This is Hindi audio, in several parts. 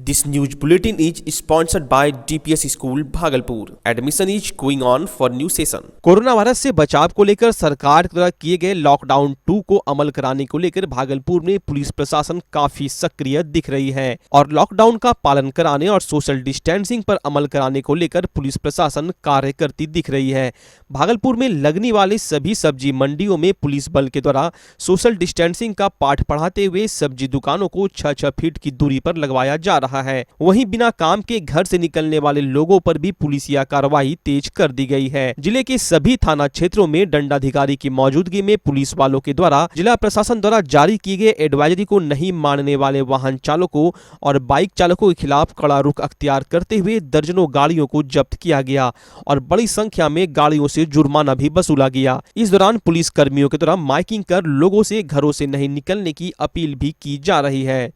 This news bulletin is sponsored by DPS School Bhagalpur. Admission is going on for new session। Corona virus से बचाव को लेकर सरकार द्वारा किए गए लॉकडाउन 2 को अमल कराने को लेकर भागलपुर में पुलिस प्रशासन काफी सक्रिय दिख रही है और लॉकडाउन का पालन कराने और सोशल डिस्टेंसिंग पर अमल कराने को लेकर पुलिस प्रशासन कार्य करती दिख रही है। भागलपुर में लगने वाले सभी सब्जी मंडियों में पुलिस बल के द्वारा सोशल डिस्टेंसिंग का पाठ पढ़ाते हुए सब्जी दुकानों को 6-6 फीट की दूरी पर लगवाया जा रहा है। वहीं बिना काम के घर से निकलने वाले लोगों पर भी पुलिसिया कार्रवाई तेज कर दी गई है। जिले के सभी थाना क्षेत्रों में दंडाधिकारी की मौजूदगी में पुलिस वालों के द्वारा जिला प्रशासन द्वारा जारी किए गए एडवाइजरी को नहीं मानने वाले वाहन चालकों और बाइक चालकों के खिलाफ कड़ा रुख अख्तियार करते हुए दर्जनों गाड़ियों को जब्त किया गया और बड़ी संख्या में गाड़ियों से जुर्माना भी वसूला गया। इस दौरान पुलिस कर्मियों के द्वारा माइकिंग कर लोगों से घरों से नहीं निकलने की अपील भी की जा रही है।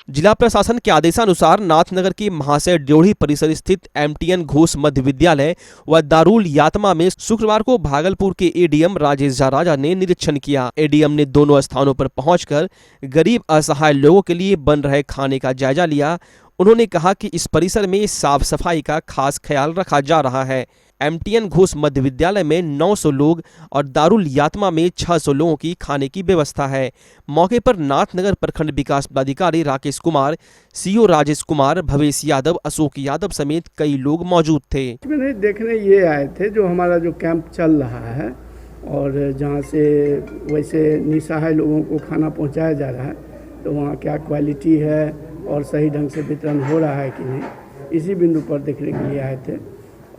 जिला प्रशासन के आदेशानुसार नाथनगर के महाशय ड्योढ़ी परिसर स्थित MTN घोष मध्य विद्यालय व दारुल यातमा में शुक्रवार को भागलपुर के ADM राजेश झा राजा ने निरीक्षण किया। ADM ने दोनों स्थानों पर पहुंचकर गरीब असहाय लोगों के लिए बन रहे खाने का जायजा लिया। उन्होंने कहा कि इस परिसर में साफ सफाई का खास ख्याल रखा जा रहा है। MTN घोष मध्य विद्यालय में 900 लोग और दारुल यातमा में 600 लोगों की खाने की व्यवस्था है। मौके पर नाथनगर प्रखंड विकास पदाधिकारी राकेश कुमार, CO राजेश कुमार, भवेश यादव, अशोक यादव समेत कई लोग मौजूद थे। मैंने देखने ये आए थे जो हमारा जो कैंप चल रहा है और जहाँ से वैसे निसहाय लोगों को खाना पहुँचाया जा रहा है, तो वहाँ क्या क्वालिटी है और सही ढंग से वितरण हो रहा है कि नहीं, इसी बिंदु पर देखने के लिए आए थे।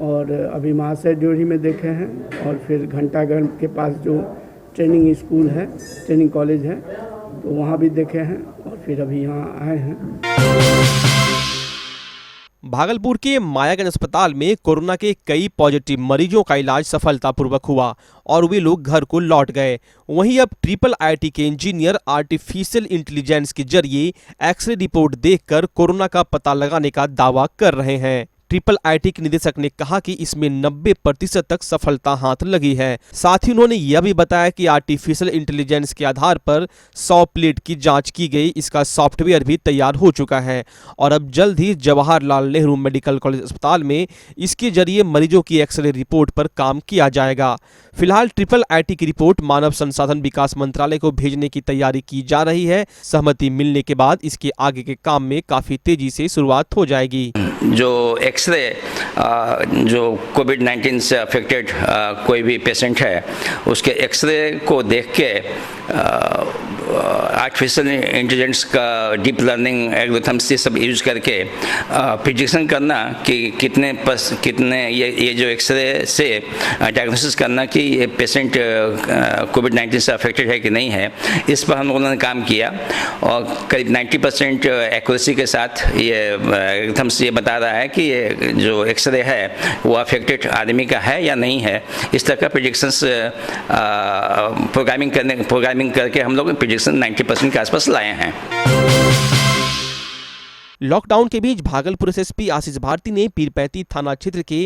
और अभी महाशय ड्योढ़ी में देखे हैं और फिर घंटाघर के पास जो ट्रेनिंग स्कूल है, ट्रेनिंग कॉलेज है, तो वहाँ भी देखे हैं और फिर अभी यहाँ आए हैं। भागलपुर के मायागंज अस्पताल में कोरोना के कई पॉजिटिव मरीजों का इलाज सफलतापूर्वक हुआ और वे लोग घर को लौट गए। वहीं अब IIIT के इंजीनियर आर्टिफिशियल इंटेलिजेंस के जरिए एक्सरे रिपोर्ट देखकर कोरोना का पता लगाने का दावा कर रहे हैं। IIIT के निदेशक ने कहा कि इसमें 90% तक सफलता हाथ लगी है। साथ ही उन्होंने यह भी बताया कि आर्टिफिशियल इंटेलिजेंस के आधार पर 100 प्लेट की जांच की गई, इसका सॉफ्टवेयर भी तैयार हो चुका है और अब जल्द ही जवाहरलाल नेहरू मेडिकल कॉलेज अस्पताल में इसके जरिए मरीजों की एक्सरे रिपोर्ट पर काम किया जाएगा। फिलहाल IIIT की रिपोर्ट मानव संसाधन विकास मंत्रालय को भेजने की तैयारी की जा रही है। सहमति मिलने के बाद इसके आगे के काम में काफी तेजी से शुरुआत हो जाएगी। जो एक्सरे जो कोविड-19 से अफेक्टेड कोई भी पेशेंट है, उसके एक्सरे को देख के आर्टिफिशियल इंटेलिजेंस का डीप लर्निंग एल्गोरिथम्स से सब यूज करके प्रिडिक्शन करना कि कितने ये जो एक्सरे से डायग्नोसिस करना कि ये पेशेंट कोविड-19 से अफेक्टेड है कि नहीं है, इस पर हम लोगों ने काम किया और करीब 90% एक्यूरेसी के साथ ये एल्गोरिथम्स ये बता रहा है कि ये जो एक्सरे है वो अफेक्टेड आदमी का है या नहीं है। इस तरह का प्रेडिक्शंस प्रोग्रामिंग करके हम लोग प्रेडिक्शन 90% के आसपास लाए हैं। लॉकडाउन के बीच भागलपुर SSP आशीष भारती ने पीरपैंती थाना क्षेत्र के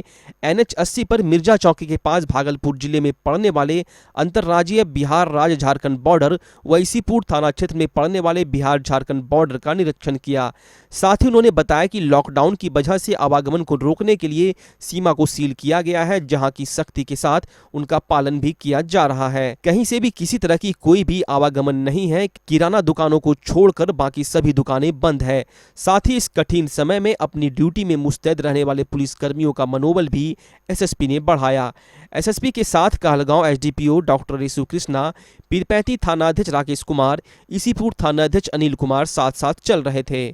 NH 80 पर मिर्जा चौकी के पास भागलपुर जिले में पड़ने वाले अंतर्राज्यीय बिहार राज्य झारखंड बॉर्डर व इसीपुर थाना क्षेत्र में पड़ने वाले बिहार झारखंड बॉर्डर का निरीक्षण किया। साथ ही उन्होंने बताया कि लॉकडाउन की वजह से आवागमन को रोकने के लिए सीमा को सील किया गया है, जहाँ की सख्ती के साथ उनका पालन भी किया जा रहा है। कहीं से भी किसी तरह की कोई भी आवागमन नहीं है। किराना दुकानों को छोड़कर बाकी सभी दुकानें बंद है। साथ ही इस कठिन समय में अपनी ड्यूटी में मुस्तैद रहने वाले पुलिस कर्मियों का मनोबल भी SSP ने बढ़ाया। SSP के साथ कहलगांव SDPO डॉक्टर रिशु कृष्णा, पीरपैंती थानाध्यक्ष राकेश कुमार, इसीपुर थानाध्यक्ष अनिल कुमार साथ साथ चल रहे थे।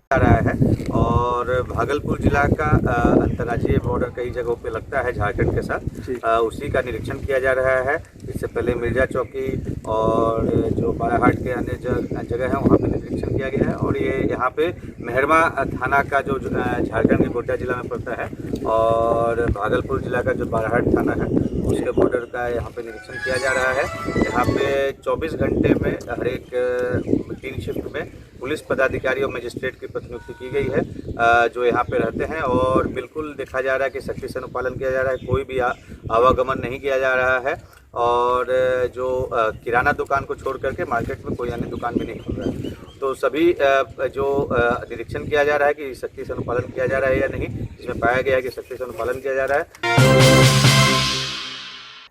और भागलपुर जिला का अंतर्राज्यीय बॉर्डर कई जगहों पे लगता है झारखंड के साथ, उसी का निरीक्षण किया जा रहा है। इससे पहले मिर्जा चौकी और जो बाराहाट के अन्य जगह है वहाँ पे निरीक्षण किया गया है और ये यहाँ पे मेहरमा थाना का जो झारखंड के गोड्डा जिला में पड़ता है और भागलपुर जिला का जो बाराहाट थाना है उसके बॉर्डर का यहाँ पे निरीक्षण किया जा रहा है। यहाँ पे 24 घंटे में हर एक 3 शिफ्ट में पुलिस पदाधिकारी और मजिस्ट्रेट की प्रतिनियुक्ति की गई है जो यहाँ पे रहते हैं और बिल्कुल देखा जा रहा है कि सख्ती से अनुपालन किया जा रहा है, कोई भी आवागमन नहीं किया जा रहा है और जो किराना दुकान को छोड़ करके मार्केट में कोई अन्य दुकान भी नहीं खुल रहा है। तो सभी जो निरीक्षण किया जा रहा है कि सख्ती से अनुपालन किया जा रहा है या नहीं, इसमें पाया गया है कि सख्ती से अनुपालन किया जा रहा है।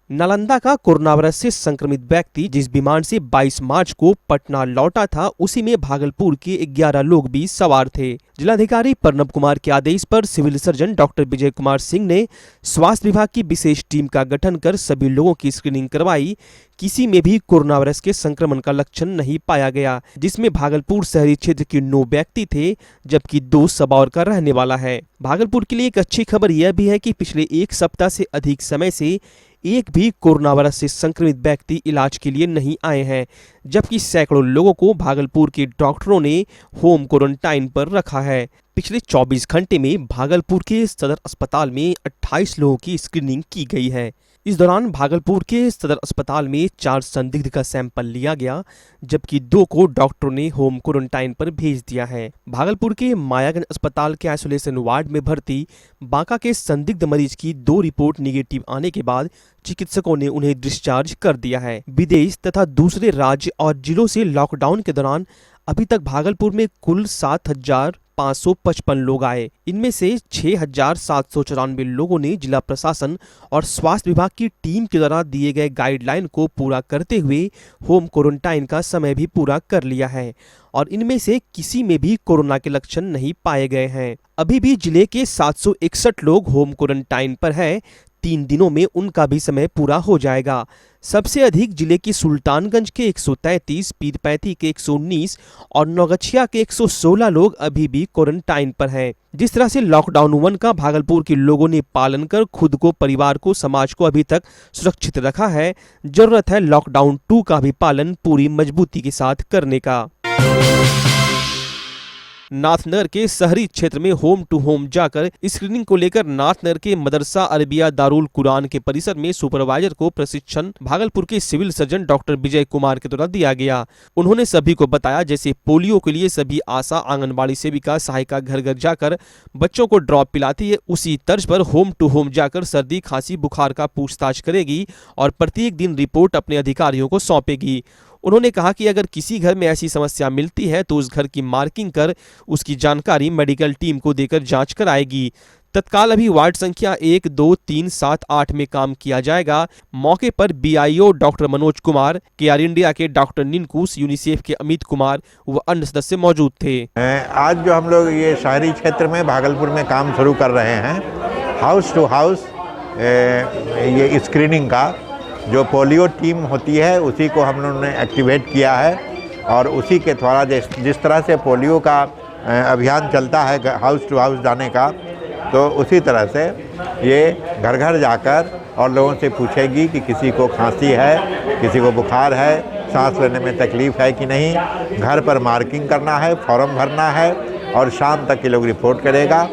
नालंदा का कोरोना वायरस से संक्रमित व्यक्ति जिस विमान से 22 मार्च को पटना लौटा था, उसी में भागलपुर के 11 लोग भी सवार थे। जिलाधिकारी प्रणब कुमार के आदेश पर civil surgeon doctor Vijay Kumar Singh ने स्वास्थ्य विभाग की विशेष टीम का गठन कर सभी लोगों की स्क्रीनिंग करवाई। किसी में भी कोरोना वायरस के संक्रमण का लक्षण नहीं पाया गया, जिसमें भागलपुर शहरी क्षेत्र के 9 व्यक्ति थे, जबकि 2 सबौर का रहने वाला है। भागलपुर के लिए एक अच्छी खबर यह भी है कि पिछले 1 सप्ताह से अधिक समय से एक भी कोरोना वायरस से संक्रमित व्यक्ति इलाज के लिए नहीं आए हैं, जबकि सैकड़ों लोगों को भागलपुर के डॉक्टरों ने होम क्वारंटाइन पर रखा है। पिछले 24 घंटे में भागलपुर के सदर अस्पताल में 28 लोगों की स्क्रीनिंग की गई है। इस दौरान भागलपुर के सदर अस्पताल में 4 संदिग्ध का सैंपल लिया गया, जबकि 2 को डॉक्टरों ने होम क्वारंटाइन पर भेज दिया है। भागलपुर के मायागंज अस्पताल के आइसोलेशन वार्ड में भर्ती बांका के संदिग्ध मरीज की 2 रिपोर्ट निगेटिव आने के बाद चिकित्सकों ने उन्हें डिस्चार्ज कर दिया है। विदेश तथा दूसरे राज्य और जिलों से लॉकडाउन के दौरान अभी तक भागलपुर में कुल 7,555 लोग आए। इनमें से 6,794 लोगों ने जिला प्रशासन और स्वास्थ्य विभाग की टीम के द्वारा दिए गए गाइडलाइन को पूरा करते हुए होम क्वारंटाइन का समय भी पूरा कर लिया है और इनमें से किसी में भी कोरोना के लक्षण नहीं पाए गए हैं। अभी भी जिले के 761 लोग होम क्वारंटाइन पर हैं। 3 दिनों में उनका भी समय पूरा हो जाएगा। सबसे अधिक जिले के सुल्तानगंज के 133, पीरपैंती के 119 और नौगछिया के 116 लोग अभी भी क्वारंटाइन पर हैं। जिस तरह से लॉकडाउन 1 का भागलपुर के लोगों ने पालन कर खुद को, परिवार को, समाज को अभी तक सुरक्षित रखा है, जरूरत है लॉकडाउन 2 का भी पालन पूरी मजबूती के साथ करने का। नाथनगर के शहरी क्षेत्र में होम टू होम जाकर स्क्रीनिंग को लेकर नाथनगर के मदरसा अरबिया दारुल कुरान के परिसर में सुपरवाइजर को प्रशिक्षण भागलपुर के civil surgeon doctor Vijay Kumar के द्वारा दिया गया। उन्होंने सभी को बताया जैसे पोलियो के लिए सभी आशा, आंगनबाड़ी सेविका, सहायिका घर घर जाकर बच्चों को ड्रॉप पिलाती है, उसी तर्ज पर होम टू होम जाकर सर्दी, खांसी, बुखार का पूछताछ करेगी और प्रत्येक दिन रिपोर्ट अपने अधिकारियों को सौंपेगी। उन्होंने कहा कि अगर किसी घर में ऐसी समस्या मिलती है तो उस घर की मार्किंग कर उसकी जानकारी मेडिकल टीम को देकर जांच कराएगी। तत्काल अभी वार्ड संख्या 1, 2, 3, 7, 8 में काम किया जाएगा। मौके पर BIO doctor Manoj Kumar, KR India के डॉक्टर निनकुश, यूनिसेफ के अमित कुमार व अन्य सदस्य मौजूद थे। आज जो हम लोग ये शहरी क्षेत्र में भागलपुर में काम शुरू कर रहे हैं, हाउस टू हाउस ये स्क्रीनिंग का जो पोलियो टीम होती है उसी को हम लोगों ने एक्टिवेट किया है और उसी के द्वारा जिस तरह से पोलियो का अभियान चलता है हाउस टू हाउस जाने का, तो उसी तरह से ये घर घर जाकर और लोगों से पूछेगी कि किसी को खांसी है, किसी को बुखार है, सांस लेने में तकलीफ़ है कि नहीं। घर पर मार्किंग करना है, फॉर्म भरना है और शाम तक ये लोग रिपोर्ट करेगा।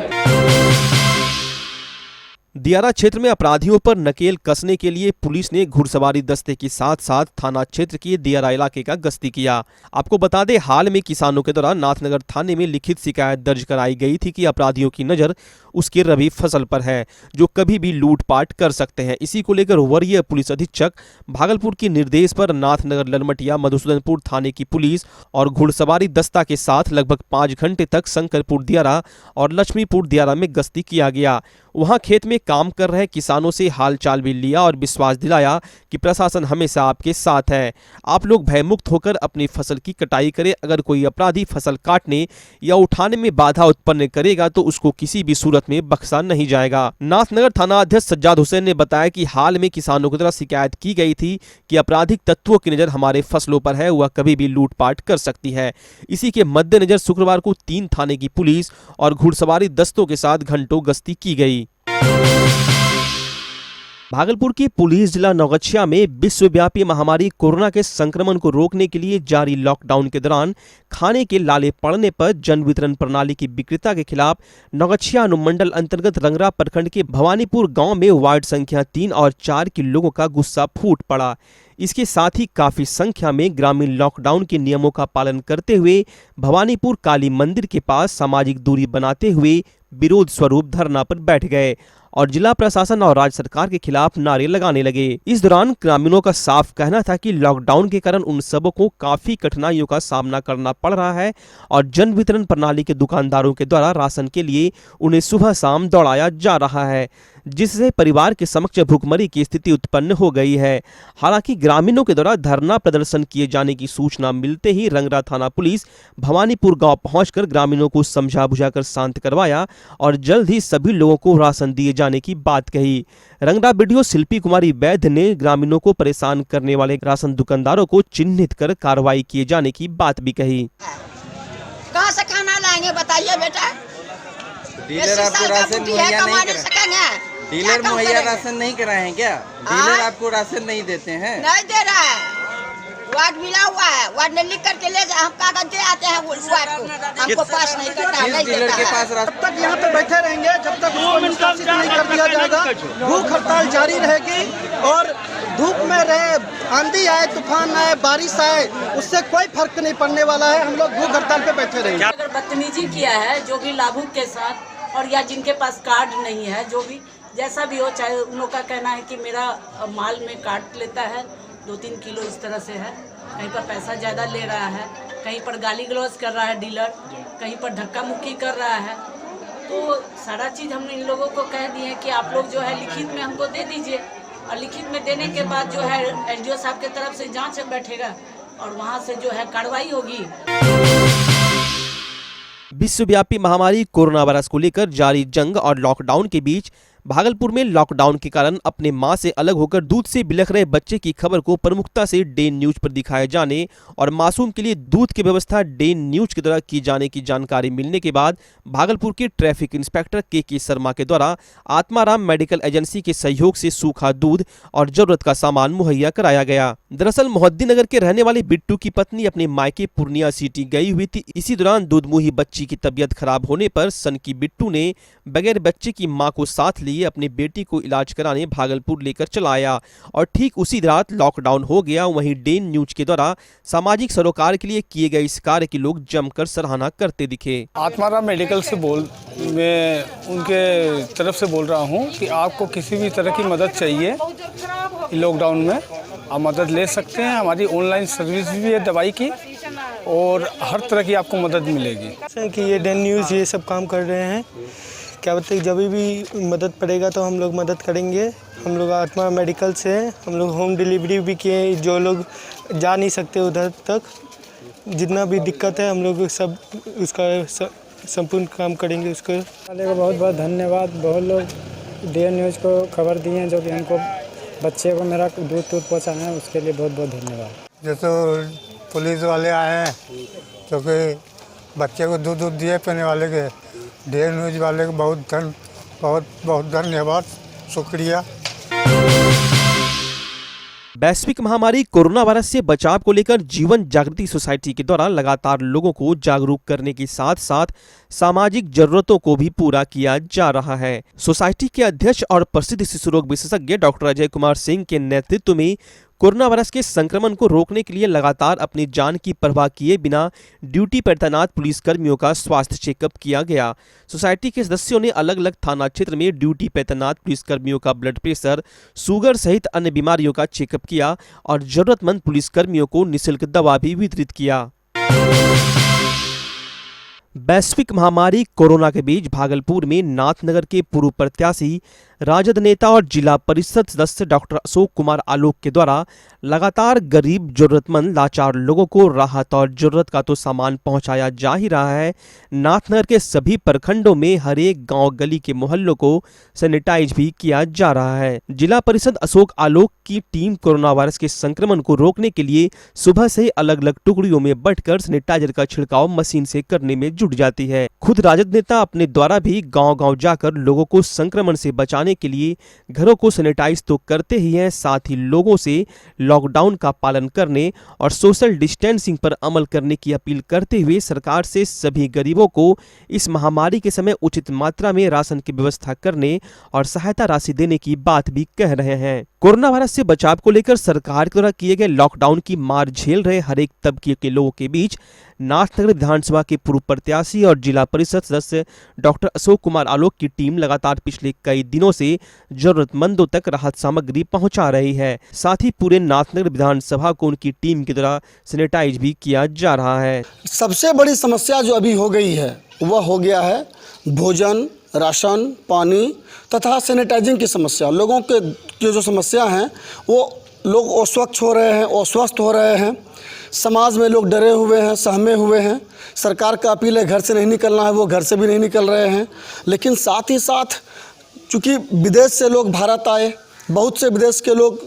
दियारा क्षेत्र में अपराधियों पर नकेल कसने के लिए पुलिस ने घुड़सवारी दस्ते के साथ साथ थाना क्षेत्र के दियारा इलाके का गश्ती किया। आपको बता दें, हाल में किसानों के द्वारा नाथनगर थाने में लिखित शिकायत दर्ज कराई गई थी कि अपराधियों की नज़र उसके रबी फसल पर है जो कभी भी लूटपाट कर सकते हैं। इसी को लेकर वरीय पुलिस अधीक्षक भागलपुर के निर्देश पर नाथनगर, ललमटिया, मधुसूदनपुर थाने की पुलिस और घुड़सवारी दस्ता के साथ लगभग 5 घंटे तक शंकरपुर दियारा और लक्ष्मीपुर दियारा में गश्ती किया गया। वहां खेत में काम कर रहे किसानों से हालचाल भी लिया और विश्वास दिलाया कि प्रशासन हमेशा आपके साथ है। आप लोग भयमुक्त होकर अपनी फसल की कटाई करें। अगर कोई अपराधी फसल काटने या उठाने में बाधा उत्पन्न करेगा तो उसको किसी भी सूरत में बख्शा नहीं जाएगा। नाथनगर थाना अध्यक्ष सज्जाद हुसैन ने बताया कि हाल में किसानों की तरफ शिकायत की गई थी कि आपराधिक तत्वों की नजर हमारे फसलों पर है, वह कभी भी लूटपाट कर सकती है। इसी के मद्देनजर शुक्रवार को 3 थाने की पुलिस और घुड़सवारी दस्तों के साथ घंटों गश्ती की गई। भागलपुर की पुलिस जिला नौगछिया में विश्वव्यापी महामारी कोरोना के संक्रमण को रोकने के लिए जारी लॉकडाउन के दौरान खाने के लाले पड़ने पर जन वितरण प्रणाली की विक्रेता के खिलाफ नौगछिया अनुमंडल अंतर्गत रंगरा प्रखंड के भवानीपुर गांव में वार्ड संख्या 3 और 4 के लोगों का गुस्सा फूट पड़ा। इसके साथ ही काफी संख्या में ग्रामीण लॉकडाउन के नियमों का पालन करते हुए भवानीपुर काली मंदिर के पास सामाजिक दूरी बनाते हुए विरोध स्वरूप धरना पर बैठ गए और जिला प्रशासन और राज्य सरकार के खिलाफ नारे लगाने लगे। इस दौरान ग्रामीणों का साफ कहना था कि लॉकडाउन के कारण उन सबों को काफी कठिनाइयों का सामना करना पड़ रहा है और जन वितरण प्रणाली के दुकानदारों के द्वारा राशन के लिए उन्हें सुबह शाम दौड़ाया जा रहा है, जिससे परिवार के समक्ष भूखमरी की स्थिति उत्पन्न हो गई है। हालांकि ग्रामीणों के द्वारा धरना प्रदर्शन किए जाने की सूचना मिलते ही रंगरा थाना पुलिस भवानीपुर गांव पहुंचकर ग्रामीणों को समझा बुझाकर शांत करवाया और जल्द ही सभी लोगों को राशन दिए जाने की बात कही। रंगरा वीडियो शिल्पी कुमारी वैद्य ने ग्रामीणों को परेशान करने वाले राशन दुकानदारों को चिन्हित कर कार्रवाई किए जाने की बात भी कही। कहाँ से खाना लाएंगे बताइए बेटा? डीलर आपको राशन मुहैया नहीं करा? डीलर मुहैया राशन नहीं कराए हैं क्या? डीलर आपको राशन नहीं देते हैं? नहीं दे रहा है, वार्ड मिला हुआ है, वार्ड ने लिख करके ले जाए, हम कागज दे आते हैं वार्ड को, हमको पास नहीं करता है, नहीं डीलर देता के है। पास जब तक यहाँ पे बैठे रहेंगे, जब तक उसको निष्कासित नहीं कर दिया जाएगा, भूख हड़ताल जारी रहेगी। और धूप में रहे, आंधी आए, तूफान आए, बारिश आए, उससे कोई फर्क नहीं पड़ने वाला है। हम लोग भूख हड़ताल पे बैठे रहेंगे। अगर बदतमीजी किया है जो भी लाभुक के साथ और या जिनके पास कार्ड नहीं है, जो भी जैसा भी हो, चाहे उन लोग का कहना है कि मेरा माल में काट लेता है 2-3 किलो इस तरह से है, कहीं पर पैसा ज़्यादा ले रहा है, कहीं पर गाली गलौज कर रहा है डीलर, कहीं पर धक्का मुक्की कर रहा है, तो सारा चीज़ हम इन लोगों को कह दिए कि आप लोग जो है लिखित में हमको दे दीजिए और लिखित में देने के बाद जो है एसडीओ साहब के तरफ से जांच बैठेगा और वहाँ से जो है कार्रवाई होगी। विश्वव्यापी महामारी कोरोना वायरस को लेकर जारी जंग और लॉकडाउन के बीच भागलपुर में लॉकडाउन के कारण अपने मां से अलग होकर दूध से बिलख रहे बच्चे की खबर को प्रमुखता से डे न्यूज पर दिखाए जाने और मासूम के लिए दूध की व्यवस्था डे न्यूज के द्वारा की जाने की जानकारी मिलने के बाद भागलपुर के ट्रैफिक इंस्पेक्टर के शर्मा के द्वारा आत्माराम मेडिकल एजेंसी के सहयोग से सूखा दूध और जरूरत का सामान मुहैया कराया गया। दरअसल मोहद्दीनगर के रहने वाले बिट्टू की पत्नी अपने मायके पूर्णिया सिटी गई हुई थी। इसी दौरान दूधमुही बच्ची की तबीयत खराब होने पर सनकी बिट्टू ने बगैर बच्चे की मां को साथ लिए अपनी बेटी को इलाज कराने भागलपुर लेकर चला आया और ठीक उसी रात लॉकडाउन हो गया। वहीं डे न्यूज के द्वारा सामाजिक सरोकार के लिए किए गए इस कार्य की लोग जमकर सराहना करते दिखे। आत्माराम मेडिकल से मैं उनके तरफ से बोल रहा हूं कि आपको किसी भी तरह की मदद चाहिए लॉकडाउन में, आप मदद ले सकते हैं। हमारी ऑनलाइन सर्विस भी है दवाई की और हर तरह की आपको मदद मिलेगी। कि ये डे न्यूज़ ये सब काम कर रहे हैं, क्या बताइए, जब भी मदद पड़ेगा तो हम लोग मदद करेंगे। हम लोग आत्मा मेडिकल से हम लोग होम डिलीवरी भी किए, जो लोग जा नहीं सकते उधर तक, जितना भी दिक्कत है हम लोग सब उसका संपूर्ण काम करेंगे। उसको वाले को बहुत बहुत धन्यवाद। बहुत लोग डे न्यूज़ को खबर दिए हैं, जो कि हमको बच्चे को मेरा दूध पहुँचाना है, उसके लिए बहुत बहुत धन्यवाद। जैसे पुलिस वाले आए हैं जो कि बच्चे को दूध दिए पीने वाले के, डे न्यूज़ वाले को बहुत बहुत धन्यवाद, शुक्रिया। वैश्विक महामारी कोरोना वायरस से बचाव को लेकर जीवन जागृति सोसाइटी के द्वारा लगातार लोगों को जागरूक करने के साथ साथ सामाजिक जरूरतों को भी पूरा किया जा रहा है। सोसाइटी के अध्यक्ष और प्रसिद्ध शिशु रोग विशेषज्ञ डॉक्टर अजय कुमार सिंह के नेतृत्व में कोरोना वायरस के संक्रमण को रोकने के लिए लगातार अपनी जान की परवाह किए बिना ड्यूटी पर तैनात पुलिसकर्मियों का स्वास्थ्य चेकअप किया गया। सोसाइटी के सदस्यों ने अलग अलग थाना क्षेत्र में ड्यूटी पर तैनात पुलिसकर्मियों का ब्लड प्रेशर, शुगर सहित अन्य बीमारियों का चेकअप किया और जरूरतमंद पुलिसकर्मियों को निःशुल्क दवा भी वितरित किया। वैश्विक महामारी कोरोना के बीच भागलपुर में नाथनगर के पूर्व प्रत्याशी राजद नेता और जिला परिषद सदस्य डॉक्टर अशोक कुमार आलोक के द्वारा लगातार गरीब, जरूरतमंद, लाचार लोगों को राहत और जरूरत का तो सामान पहुंचाया जा ही रहा है। नाथनगर के सभी प्रखंडों में हर एक गांव गली के मोहल्लों को सैनिटाइज भी किया जा रहा है। जिला परिषद अशोक आलोक की टीम कोरोना वायरस के संक्रमण को रोकने के लिए सुबह से अलग अलग टुकड़ियों में बंटकर सैनिटाइजर का छिड़काव मशीन से करने में जुट जाती है। खुद राजद नेता अपने द्वारा भी गांव-गांव जाकर लोगों को संक्रमण से बचाने के लिए घरों को सैनिटाइज तो करते ही हैं, साथ ही लोगों से लॉकडाउन का पालन करने और सोशल डिस्टेंसिंग पर अमल करने की अपील करते हुए सरकार से सभी गरीबों को इस महामारी के समय उचित मात्रा में राशन की व्यवस्था करने और सहायता राशि देने की बात भी कह रहे हैं। कोरोना वायरस से बचाव को लेकर सरकार के द्वारा किए गए लॉकडाउन की मार झेल रहे हर एक तबके के लोगों के बीच नाथनगर विधानसभा के पूर्व प्रत्याशी और जिला परिषद सदस्य डॉक्टर अशोक कुमार आलोक की टीम लगातार पिछले कई दिनों से जरूरतमंदों तक राहत सामग्री पहुंचा रही है। साथ ही पूरे नाथनगर विधानसभा को उनकी टीम के द्वारा सैनिटाइज भी किया जा रहा है। सबसे बड़ी समस्या जो अभी हो गई है वह हो गया है भोजन, राशन, पानी तथा सैनिटाइजिंग की समस्या। लोगों के जो समस्या हैं वो लोग अस्वच्छ हो रहे हैं, अस्वस्थ हो रहे हैं, समाज में लोग डरे हुए हैं, सहमे हुए हैं। सरकार का अपील है घर से नहीं निकलना है, वो घर से भी नहीं निकल रहे हैं। लेकिन साथ ही साथ चूँकि विदेश से लोग भारत आए, बहुत से विदेश के लोग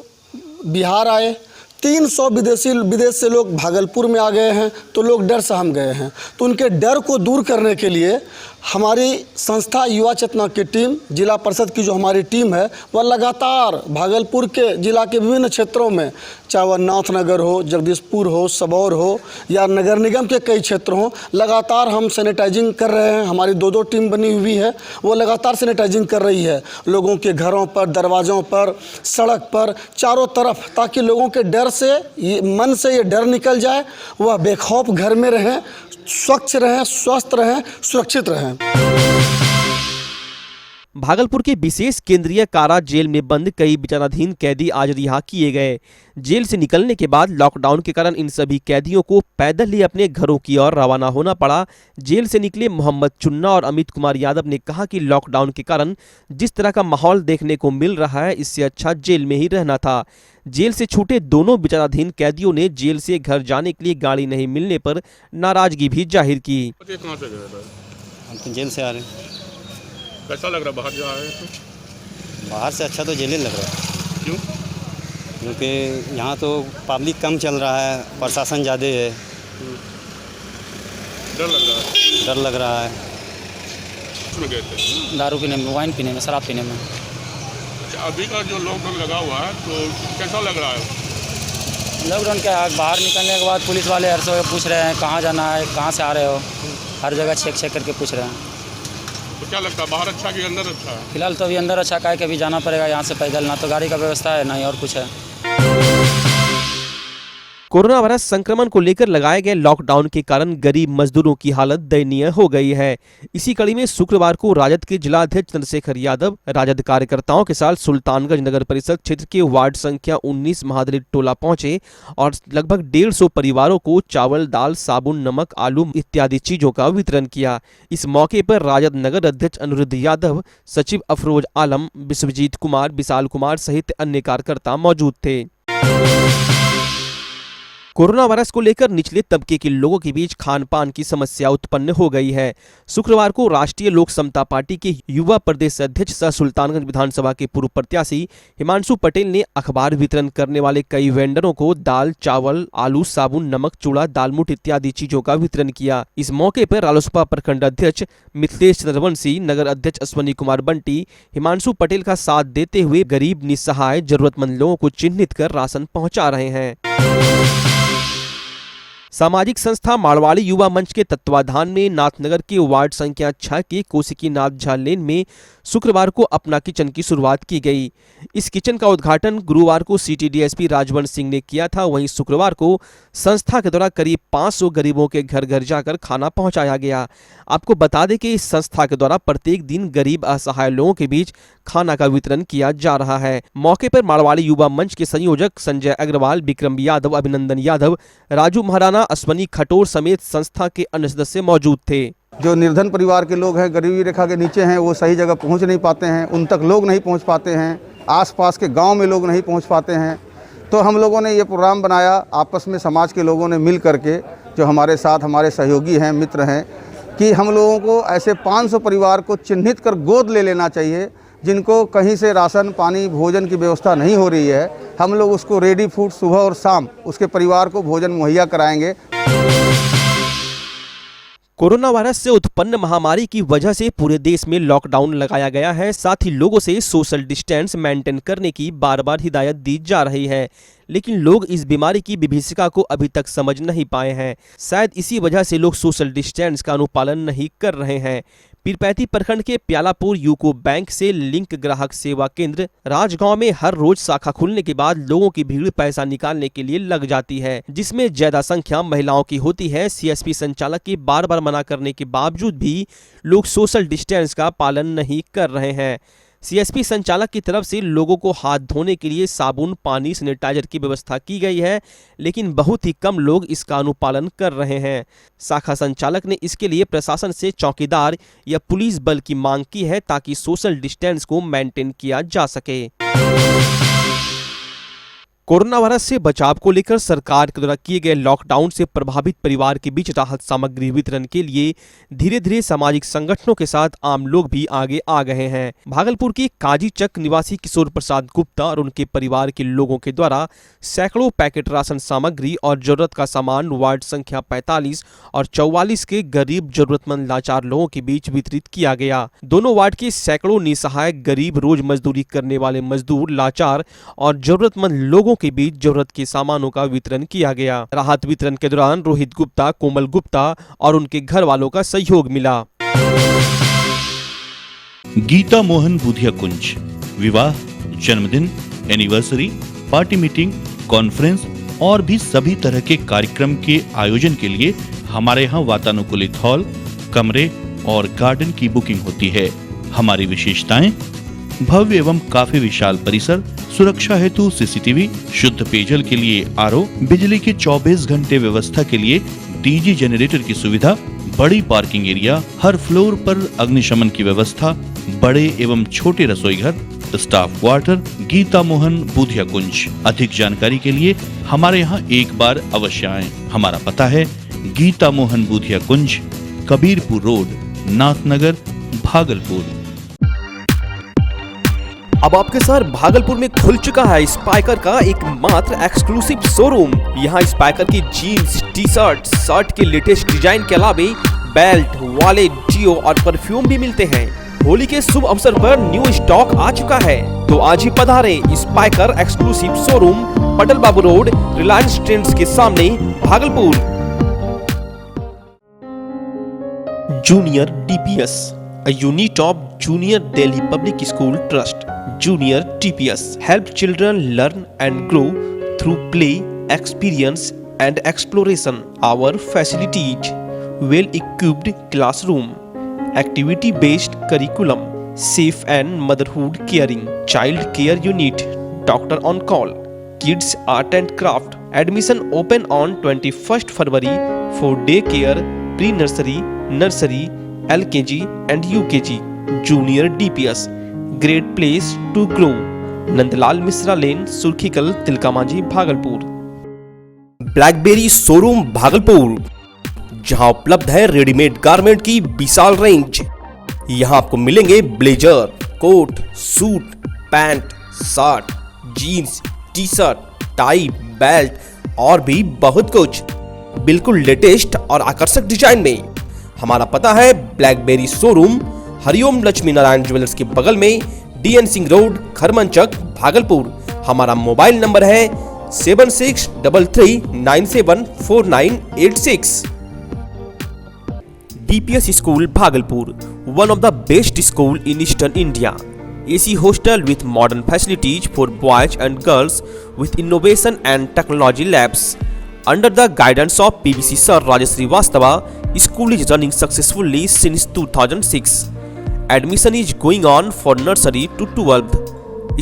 बिहार आए, 300 विदेश से लोग भागलपुर में आ गए हैं, तो लोग डर सहम गए हैं। तो उनके डर को दूर करने के लिए हमारी संस्था युवा चेतना की टीम, जिला परिषद की जो हमारी टीम है, वह लगातार भागलपुर के जिला के विभिन्न क्षेत्रों में, चाहे वह नाथनगर हो, जगदीशपुर हो, सबौर हो या नगर निगम के कई क्षेत्र हों, लगातार हम सैनिटाइजिंग कर रहे हैं। हमारी 2-2 टीम बनी हुई है, वो लगातार सैनिटाइजिंग कर रही है लोगों के घरों पर, दरवाज़ों पर, सड़क पर, चारों तरफ, ताकि लोगों के डर से मन से ये डर निकल जाए, वह बेखौफ घर में रहें, स्वच्छ रहें, स्वस्थ रहें, सुरक्षित रहें। भागलपुर के विशेष केंद्रीय कारा जेल में बंद कई विचाराधीन कैदी आज रिहा किए गए। जेल से निकलने के बाद लॉकडाउन के कारण इन सभी कैदियों को पैदल ही अपने घरों की ओर रवाना होना पड़ा। जेल से निकले मोहम्मद चुन्ना और अमित कुमार यादव ने कहा कि लॉकडाउन के कारण जिस तरह का माहौल देखने को मिल रहा है, इससे अच्छा जेल में ही रहना था। जेल से छूटे दोनों विचाराधीन कैदियों ने जेल से घर जाने के लिए गाड़ी नहीं मिलने पर नाराजगी भी जाहिर की। कहाँ से गए? हम तो जेल से आ रहे हैं। कैसा लग रहा है बाहर जो आए तो? बाहर से अच्छा तो जेल ही लग रहा है। क्यों? क्योंकि यहाँ तो पब्लिक कम चल रहा है, प्रशासन ज़्यादा है। डर लग रहा है? डर लग रहा है। उसमें गए थे? दारू पीने में, वाइन पीने में, शराब पीने में। अभी का जो लॉकडाउन लगा हुआ है तो कैसा लग रहा है? लॉकडाउन क्या है, बाहर निकलने के बाद पुलिस वाले हर समय पूछ रहे हैं कहाँ जाना है, कहाँ से आ रहे हो, हर जगह चेक करके पूछ रहे हैं। तो क्या लगता है बाहर अच्छा कि अंदर अच्छा है? फिलहाल तो अभी अंदर अच्छा, काहे कभी जाना पड़ेगा यहाँ से पैदल, ना तो गाड़ी का व्यवस्था है ना ही और कुछ है। कोरोना वायरस संक्रमण को लेकर लगाए गए लॉकडाउन के कारण गरीब मजदूरों की हालत दयनीय हो गई है। इसी कड़ी में शुक्रवार को राजद के जिला अध्यक्ष चंद्रशेखर यादव राजद कार्यकर्ताओं के साथ सुल्तानगंज नगर परिषद क्षेत्र के वार्ड संख्या 19 महादलित टोला पहुंचे और लगभग 150 परिवारों को चावल, दाल, साबुन, नमक, आलू इत्यादि चीजों का वितरण किया। इस मौके पर राजद नगर अध्यक्ष अनुरुद्ध यादव, सचिव अफरोज आलम, विश्वजीत कुमार, विशाल कुमार सहित अन्य कार्यकर्ता मौजूद थे। कोरोना वायरस को लेकर निचले तबके के लोगों के बीच खान पान की समस्या उत्पन्न हो गई है। शुक्रवार को राष्ट्रीय लोक समता पार्टी के युवा प्रदेश अध्यक्ष सह सुल्तानगंज विधानसभा के पूर्व प्रत्याशी हिमांशु पटेल ने अखबार वितरण करने वाले कई वेंडरों को दाल, चावल, आलू, साबुन, नमक, चूड़ा, दालमूट इत्यादि चीजों का वितरण किया। इस मौके पर रालोसपा प्रखंड अध्यक्ष मिथिलेश चंद्रवंशी, नगर अध्यक्ष अश्वनी कुमार बंटी हिमांशु पटेल का साथ देते हुए गरीब, निस्सहाय, जरूरतमंद लोगों को चिन्हित कर राशन पहुँचा रहे हैं। सामाजिक संस्था मारवाड़ी युवा मंच के तत्वाधान में नाथनगर के वार्ड संख्या 6 के कौशिकीनाथ झा लेन में शुक्रवार को अपना किचन की शुरुआत की गई। इस किचन का उद्घाटन गुरुवार को सिटी डीएसपी राजवंश सिंह ने किया था। वहीं शुक्रवार को संस्था के द्वारा करीब 500 गरीबों के घर घर जाकर खाना पहुंचाया गया। आपको बता दें कि इस संस्था के द्वारा प्रत्येक दिन गरीब असहाय लोगों के बीच खाना का वितरण किया जा रहा है। मौके पर मारवाड़ी युवा मंच के संयोजक संजय अग्रवाल, विक्रम यादव, अभिनंदन यादव, राजू महाराणा, अश्वनी खटोर समेत संस्था के अन्य सदस्य मौजूद थे। जो निर्धन परिवार के लोग हैं, गरीबी रेखा के नीचे हैं, वो सही जगह पहुंच नहीं पाते हैं, उन तक लोग नहीं पहुंच पाते हैं, आसपास के गांव में लोग नहीं पहुंच पाते हैं। तो हम लोगों ने ये प्रोग्राम बनाया, आपस में समाज के लोगों ने मिल करके, जो हमारे साथ हमारे सहयोगी हैं, मित्र हैं, कि हम लोगों को ऐसे 500 परिवार को चिन्हित कर गोद ले लेना चाहिए जिनको कहीं से राशन, पानी, भोजन की व्यवस्था नहीं हो रही है। हम लोग उसको रेडी फूड सुबह और शाम उसके परिवार को भोजन मुहैया कराएंगे। कोरोना वायरस से उत्पन्न महामारी की वजह से पूरे देश में लॉकडाउन लगाया गया है। साथ ही लोगों से सोशल डिस्टेंस मेंटेन करने की बार बार हिदायत दी जा रही है, लेकिन लोग इस बीमारी की विभीषिका को अभी तक समझ नहीं पाए हैं। शायद इसी वजह से लोग सोशल डिस्टेंस का अनुपालन नहीं कर रहे हैं। पीरपैंती प्रखंड के प्यालापुर यूको बैंक से लिंक ग्राहक सेवा केंद्र राजगांव में हर रोज शाखा खुलने के बाद लोगों की भीड़ पैसा निकालने के लिए लग जाती है, जिसमें ज्यादा संख्या महिलाओं की होती है। सीएसपी संचालक के बार बार मना करने के बावजूद भी लोग सोशल डिस्टेंस का पालन नहीं कर रहे हैं। सीएसपी संचालक की तरफ से लोगों को हाथ धोने के लिए साबुन, पानी, सैनिटाइजर की व्यवस्था की गई है, लेकिन बहुत ही कम लोग इसका अनुपालन कर रहे हैं। शाखा संचालक ने इसके लिए प्रशासन से चौकीदार या पुलिस बल की मांग की है ताकि सोशल डिस्टेंस को मेंटेन किया जा सके। कोरोना वायरस से बचाव को लेकर सरकार के द्वारा किए गए लॉकडाउन से प्रभावित परिवार के बीच राहत सामग्री वितरण के लिए धीरे धीरे सामाजिक संगठनों के साथ आम लोग भी आगे आ गए हैं। भागलपुर के काजी चक निवासी किशोर प्रसाद गुप्ता और उनके परिवार के लोगों के द्वारा सैकड़ों पैकेट राशन सामग्री और जरूरत का सामान वार्ड संख्या 45 और 44 के गरीब जरूरतमंद लाचार लोगों के बीच वितरित किया गया। दोनों वार्ड के सैकड़ों निसहाय गरीब, रोज मजदूरी करने वाले मजदूर, लाचार और जरूरतमंद लोगों के बीच जरूरत के सामानों का वितरण किया गया। राहत वितरण के दौरान रोहित गुप्ता, कोमल गुप्ता और उनके घर वालों का सहयोग मिला। गीता मोहन बुधिया कुंज विवाह, जन्मदिन, एनिवर्सरी, पार्टी, मीटिंग, कॉन्फ्रेंस और भी सभी तरह के कार्यक्रम के आयोजन के लिए हमारे यहाँ वातानुकूलित हॉल, कमरे और गार्डन की बुकिंग होती है। हमारी विशेषताएं: भव्य एवं काफी विशाल परिसर, सुरक्षा हेतु सीसीटीवी, शुद्ध पेयजल के लिए आरओ, बिजली की 24 घंटे व्यवस्था के लिए डीजी जनरेटर की सुविधा, बड़ी पार्किंग एरिया, हर फ्लोर पर अग्निशमन की व्यवस्था, बड़े एवं छोटे रसोई घर, स्टाफ क्वार्टर। गीता मोहन बुधिया कुंज। अधिक जानकारी के लिए हमारे यहाँ एक बार अवश्य आएं। हमारा पता है गीता मोहन बुधिया कुंज, कबीरपुर रोड, नाथनगर, भागलपुर। अब आपके शहर भागलपुर में खुल चुका है स्पाइकर का एकमात्र एक्सक्लूसिव शोरूम। यहाँ स्पाइकर की जीन्स, टी शर्ट, शर्ट के लेटेस्ट डिजाइन के अलावे बेल्ट, वॉलेट, जियो और परफ्यूम भी मिलते हैं। होली के शुभ अवसर पर न्यू स्टॉक आ चुका है, तो आज ही पधारें स्पाइकर एक्सक्लूसिव शोरूम, पटल बाबू रोड, रिलायंस ट्रेंड्स के सामने, Bhagalpur. Junior DPS, a unit of Junior Delhi Public School Trust. Junior TPS help children learn and grow through play, experience and exploration. Our facilities: well-equipped classroom, activity-based curriculum, safe and motherhood caring, child care unit, doctor on call, kids art and craft. Admission open on 21st February for daycare, pre-nursery, nursery, LKG and UKG. Junior DPS, great place to grow. Nandlal Mishra lane, Surkhikal, Tilkamanjhi, Bhagalpur. BlackBerry showroom Bhagalpur, जहां उपलब्ध है रेडीमेड गारमेंट की विशाल रेंज। यहां आपको मिलेंगे blazer, coat, suit, pant, shirt, jeans, T shirt, tie, belt और भी बहुत कुछ बिल्कुल लेटेस्ट और आकर्षक डिजाइन में। हमारा पता है blackberry showroom, Hariom Lakshmi Narayan jewellers के बगल में, DN सिंह रोड, खरमनचक, भागलपुर। हमारा मोबाइल नंबर है 7633974986। DPS school Bhagalpur, one of the best school in Eastern India. AC hostel with modern facilities for boys and girls with innovation and technology labs. Under the guidance of PVC Sir Rajesh Srivastava, school is running successfully since 2006. Admission is going on for nursery to 12th.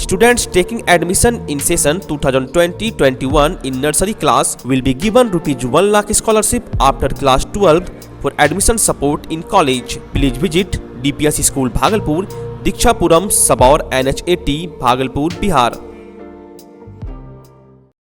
Students taking admission in session 2020-21 in nursery class will be given ₹1 lakh scholarship after class 12 for admission support in college. Please visit DPS School Bhagalpur, Dikshapuram, Sabaur, NH80, Bhagalpur, Bihar.